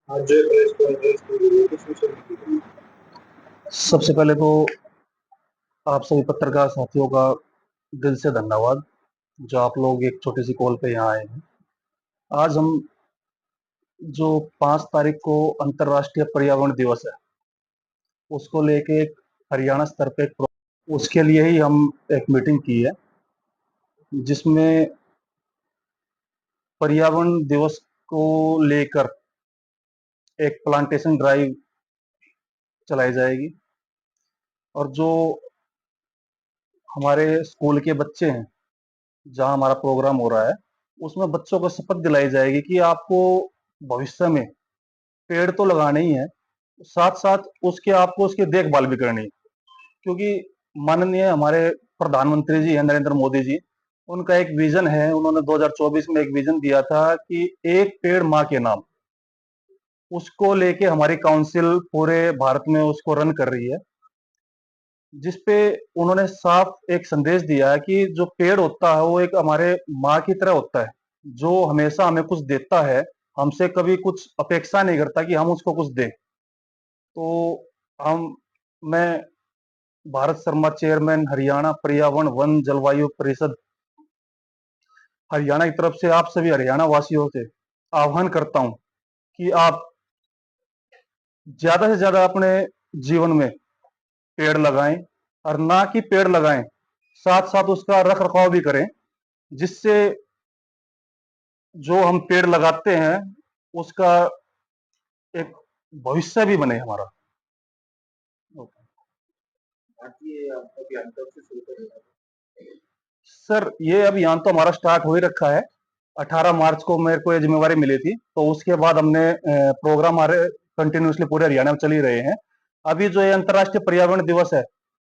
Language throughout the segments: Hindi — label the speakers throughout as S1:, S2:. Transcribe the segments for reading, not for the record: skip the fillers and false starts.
S1: आज जो प्रेस कॉन्फ्रेंस की गई है, किस विषय में की गई?
S2: सबसे पहले तो आप सभी पत्रकार साथियों का दिल से धन्यवाद जो आप लोग एक छोटी सी कॉल पे यहाँ आए हैं। आज हम जो 5 तारीख को अंतर्राष्ट्रीय पर्यावरण दिवस है उसको लेके एक हरियाणा स्तर पे उसके लिए ही हम एक मीटिंग की है जिसमें पर्यावरण दिवस को लेकर एक प्लांटेशन ड्राइव चलाई जाएगी और जो हमारे स्कूल के बच्चे हैं जहाँ हमारा प्रोग्राम हो रहा है उसमें बच्चों को शपथ दिलाई जाएगी कि आपको भविष्य में पेड़ तो लगाने ही है, साथ साथ उसके आपको उसकी देखभाल भी करनी है। क्योंकि माननीय हमारे प्रधानमंत्री जी हैं नरेंद्र मोदी जी, उनका एक विजन है, उन्होंने 2024 में एक विजन दिया था कि एक पेड़ माँ के नाम। उसको लेके हमारी काउंसिल पूरे भारत में उसको रन कर रही है, जिसपे उन्होंने साफ एक संदेश दिया है कि जो पेड़ होता है वो एक हमारे माँ की तरह होता है, जो हमेशा हमें कुछ देता है, हमसे कभी कुछ अपेक्षा नहीं करता कि हम उसको कुछ दें। तो हम मैं भारत शर्मा चेयरमैन हरियाणा पर्यावरण वन जलवायु परिषद हरियाणा की तरफ से आप सभी हरियाणा वासियों से आह्वान करता हूं कि आप ज्यादा से ज्यादा अपने जीवन में पेड़ लगाएं और ना कि पेड़ लगाएं, साथ साथ उसका रख रखाव भी करें, जिससे जो हम पेड़ लगाते हैं उसका एक भविष्य भी बने हमारा।
S1: आज ये आपका अभियान कब से शुरू करेगा?
S2: सर ये अभियान तो हमारा स्टार्ट हो ही रखा है। 18 मार्च को मेरे को ये जिम्मेवारी मिली थी, तो उसके बाद हमने प्रोग्राम हमारे कंटिन्यूसली पूरे हरियाणा में चल ही रहे हैं। अभी जो ये अंतर्राष्ट्रीय पर्यावरण दिवस है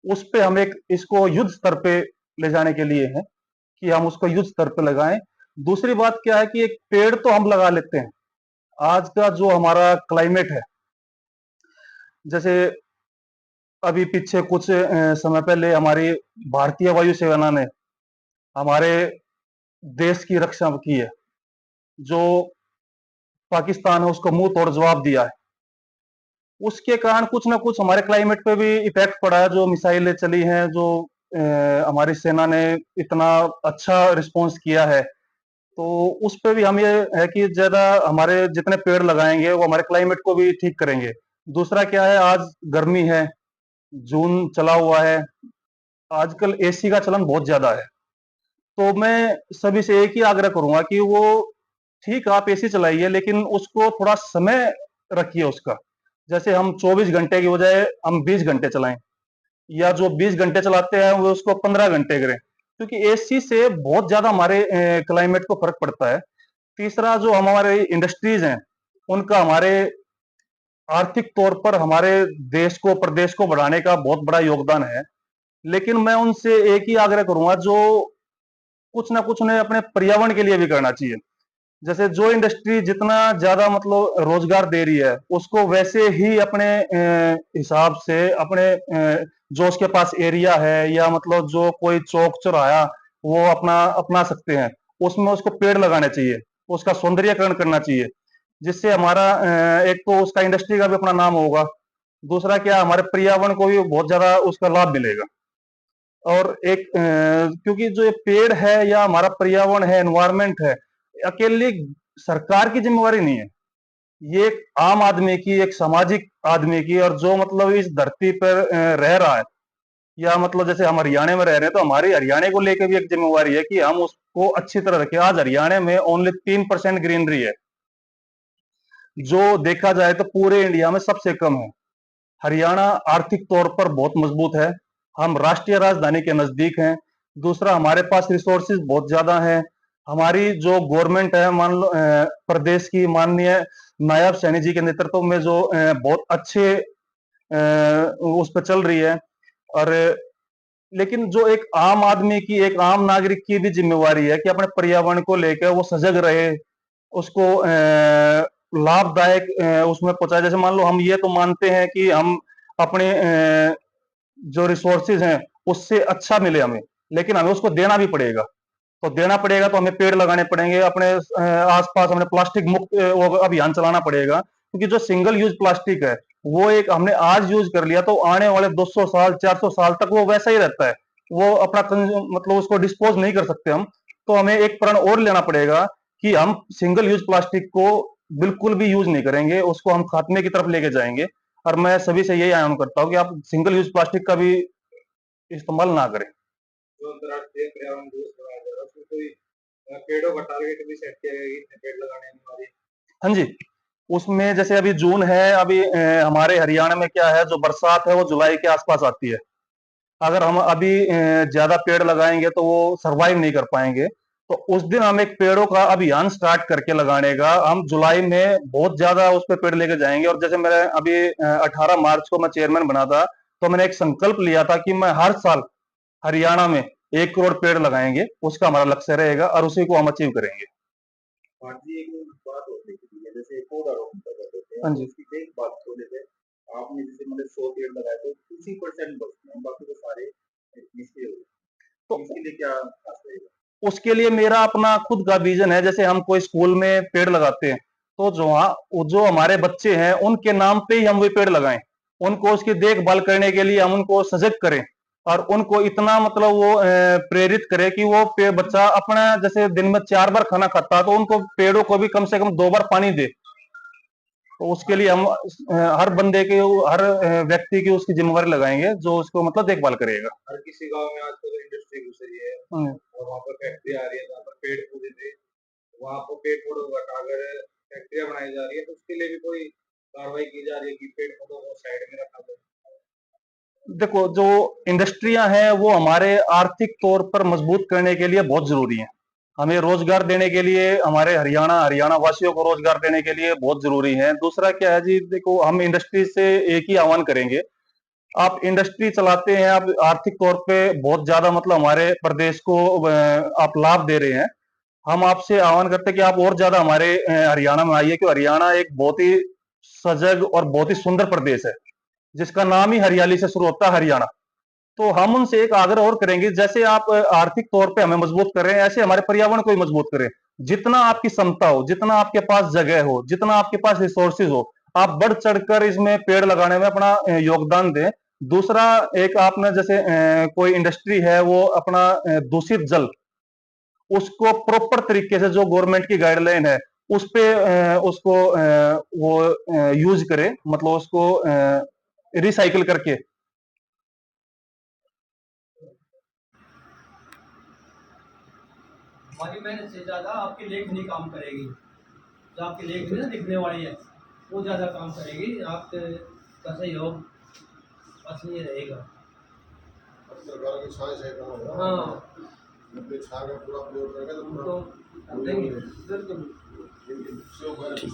S2: उस पे हम एक इसको युद्ध स्तर पे ले जाने के लिए है कि हम उसको युद्ध स्तर पे लगाएं। दूसरी बात क्या है कि एक पेड़ तो हम लगा लेते हैं। आज का जो हमारा क्लाइमेट है, जैसे अभी पीछे कुछ समय पहले हमारी भारतीय वायुसेना ने हमारे देश की रक्षा की है, जो पाकिस्तान है उसको मुंह तोड़ जवाब दिया है। उसके कारण कुछ ना कुछ हमारे क्लाइमेट पे भी इफेक्ट पड़ा है, जो मिसाइलें चली हैं, जो हमारी सेना ने इतना अच्छा रिस्पॉन्स किया है, तो उस पे भी हम ये है कि ज्यादा हमारे जितने पेड़ लगाएंगे वो हमारे क्लाइमेट को भी ठीक करेंगे। दूसरा क्या है, आज गर्मी है, जून चला हुआ है, आजकल एसी का चलन बहुत ज्यादा है। तो मैं सभी से एक ही आग्रह करूंगा कि वो ठीक आप एसी चलाइए लेकिन उसको थोड़ा समय रखिए उसका। जैसे हम 24 घंटे की बजाय हम 20 घंटे चलाएं, या जो 20 घंटे चलाते हैं वो उसको 15 घंटे करें, क्योंकि एसी से बहुत ज्यादा हमारे क्लाइमेट को फर्क पड़ता है। तीसरा, जो हमारे इंडस्ट्रीज हैं उनका हमारे आर्थिक तौर पर हमारे देश को प्रदेश को बढ़ाने का बहुत बड़ा योगदान है। लेकिन मैं उनसे एक ही आग्रह करूंगा, जो कुछ ना कुछ उन्हें अपने पर्यावरण के लिए भी करना चाहिए। जैसे जो इंडस्ट्री जितना ज्यादा मतलब रोजगार दे रही है उसको वैसे ही अपने हिसाब से अपने जो उसके पास एरिया है या मतलब जो कोई चौक चौराहा वो अपना अपना सकते हैं, उसमें उसको पेड़ लगाने चाहिए, उसका सौंदर्यकरण करना चाहिए, जिससे हमारा एक तो उसका इंडस्ट्री का भी अपना नाम होगा। दूसरा क्या, हमारे पर्यावरण को भी बहुत ज्यादा उसका लाभ मिलेगा। और एक क्योंकि जो ये पेड़ है या हमारा पर्यावरण है, एनवायरमेंट है, अकेली सरकार की जिम्मेवारी नहीं है। ये एक आम आदमी की, एक सामाजिक आदमी की, और जो मतलब इस धरती पर रह रहा है, या मतलब जैसे हम हरियाणा में रह रहे हैं तो हमारी हरियाणा को लेकर भी एक जिम्मेवारी है कि हम उसको अच्छी तरह रखें। आज हरियाणा में ओनली 3% ग्रीनरी है, जो देखा जाए तो पूरे इंडिया में सबसे कम है। हरियाणा आर्थिक तौर पर बहुत मजबूत है, हम राष्ट्रीय राजधानी के नजदीक हैं। दूसरा, हमारे पास रिसोर्सेज बहुत ज्यादा हैं। हमारी जो गवर्नमेंट है, मान लो प्रदेश की माननीय नायब सैनी जी के नेतृत्व में जो बहुत अच्छे उस पर चल रही है। और लेकिन जो एक आम आदमी की, एक आम नागरिक की भी जिम्मेवारी है कि अपने पर्यावरण को लेकर वो सजग रहे, उसको लाभदायक उसमें पहुंचाए। जैसे मान लो हम ये तो मानते हैं कि हम अपने जो रिसोर्सेज हैं उससे अच्छा मिले हमें, लेकिन हमें उसको देना भी पड़ेगा। तो देना पड़ेगा तो हमें पेड़ लगाने पड़ेंगे, अपने आसपास हमें प्लास्टिक मुक्त अभियान चलाना पड़ेगा। क्योंकि जो सिंगल यूज प्लास्टिक है वो एक हमने आज यूज कर लिया तो आने वाले 200 साल 400 साल तक वो वैसा ही रहता है। वो अपना मतलब उसको डिस्पोज नहीं कर सकते हम। तो हमें एक प्रण और लेना पड़ेगा कि हम सिंगल यूज प्लास्टिक को बिल्कुल भी यूज नहीं करेंगे, उसको हम खात्मे की तरफ लेके जाएंगे। और मैं सभी से यही आह्वान करता हूँ कि आप सिंगल यूज प्लास्टिक का भी इस्तेमाल ना करें।
S1: जो अंतर्राष्ट्रीय पर्यावरण दिवस मनाया जा रहा है उसमें कोई पेड़ों का टारगेट भी सेट किया गया है कि इतने पेड़ लगाने हैं हमारे।
S2: हाँ जी, उसमें जैसे अभी जून है, अभी हमारे हरियाणा में क्या है, जो बरसात है वो जुलाई के आसपास आती है। अगर हम अभी ज्यादा पेड़ लगाएंगे तो वो सरवाइव नहीं कर पाएंगे। तो उस दिन हम एक पेड़ों का अभियान स्टार्ट करके लगाने का, हम जुलाई में बहुत ज्यादा उस पर पेड़ लेके जाएंगे। और जैसे मेरे अभी 18 मार्च को मैं चेयरमैन बना था, तो मैंने एक संकल्प लिया था कि मैं हर साल हरियाणा में 1 करोड़ पेड़ लगाएंगे, उसका हमारा लक्ष्य रहेगा और उसी को हम अचीव करेंगे।
S1: हाँ जी, एक बात और देखी है, जैसे पौधारोपण कर देते हैं
S2: हाँ
S1: तो
S2: जी।
S1: उसकी देखभाल को लेके आपने जैसे मतलब 100 पेड़ लगाए तो उसी परसेंट बचते हैं, बाकी तो सारे निष्क्रिय हो जाते
S2: तो
S1: हैं। इसके लिए क्या खास रहेगा?
S2: उसके लिए मेरा अपना खुद का विजन है। जैसे हम कोई स्कूल में पेड़ लगाते हैं तो जो हमारे बच्चे हैं उनके नाम पे ही हम वो पेड़ लगाएं, उनको उसकी देखभाल करने के लिए हम उनको सजग करें और उनको इतना मतलब वो प्रेरित करें कि वो बच्चा अपना जैसे दिन में 4 बार खाना खाता है तो उनको पेड़ों को भी कम से कम 2 बार पानी दे। तो उसके लिए हम हर बंदे के हर व्यक्ति की उसकी जिम्मेवारी लगाएंगे जो उसको मतलब देखभाल करेगा।
S1: हर किसी गांव में आजकल तो इंडस्ट्री घुस रही है
S2: हम्म।
S1: और वहाँ पर फैक्ट्री आ रही है जहाँ पर पेड़ पौधे थे, वहाँ पर पेड़ पौधों को हटाकर फैक्ट्रियां बनाई जा रही है, तो उसके लिए भी कोई कार्रवाई की जा रही है कि पेड़ पौधों को साइड में रखा जाए?
S2: देखो, जो इंडस्ट्रियां हैं वो हमारे आर्थिक तौर पर मजबूत करने के लिए बहुत जरूरी हैं। हमें रोजगार देने के लिए, हमारे हरियाणा वासियों को रोजगार देने के लिए बहुत जरूरी है। दूसरा क्या है जी, देखो हम इंडस्ट्री से एक ही आह्वान करेंगे, आप इंडस्ट्री चलाते हैं, आप आर्थिक तौर पे बहुत ज्यादा मतलब हमारे प्रदेश को आप लाभ दे रहे हैं। हम आपसे आह्वान करते हैं कि आप और ज्यादा हमारे हरियाणा में आइए, क्योंकि हरियाणा एक बहुत ही सजग और बहुत ही सुंदर प्रदेश है जिसका नाम ही हरियाली से शुरू होता है, हरियाणा। तो हम उनसे एक आग्रह और करेंगे, जैसे आप आर्थिक तौर पे हमें मजबूत कर रहे हैं, ऐसे हमारे पर्यावरण को भी मजबूत करें। जितना आपकी क्षमता हो, जितना आपके पास जगह हो, जितना आपके पास रिसोर्सेज हो, आप बढ़ चढ़कर इसमें पेड़ लगाने में अपना योगदान दें। दूसरा, एक आपने जैसे कोई इंडस्ट्री है वो अपना दूषित जल, उसको प्रॉपर तरीके से जो गवर्नमेंट की गाइडलाइन है उस पे उसको वो यूज करे, मतलब उसको रिसाइकिल करके।
S3: हमारी मेहनत से ज़्यादा आपकी लेखनी काम करेगी। जो आपकी लेखनी ना दिखने वाली है वो ज़्यादा काम करेगी। आपका सहयोग बस ये रहेगा।
S4: सरकार की छाया से काम होगा।
S3: हाँ,
S4: अपनी छाया का पूरा प्रयोग करेंगे तो
S3: उनको
S4: पूरा
S3: देंगे बिल्कुल।
S4: इनकी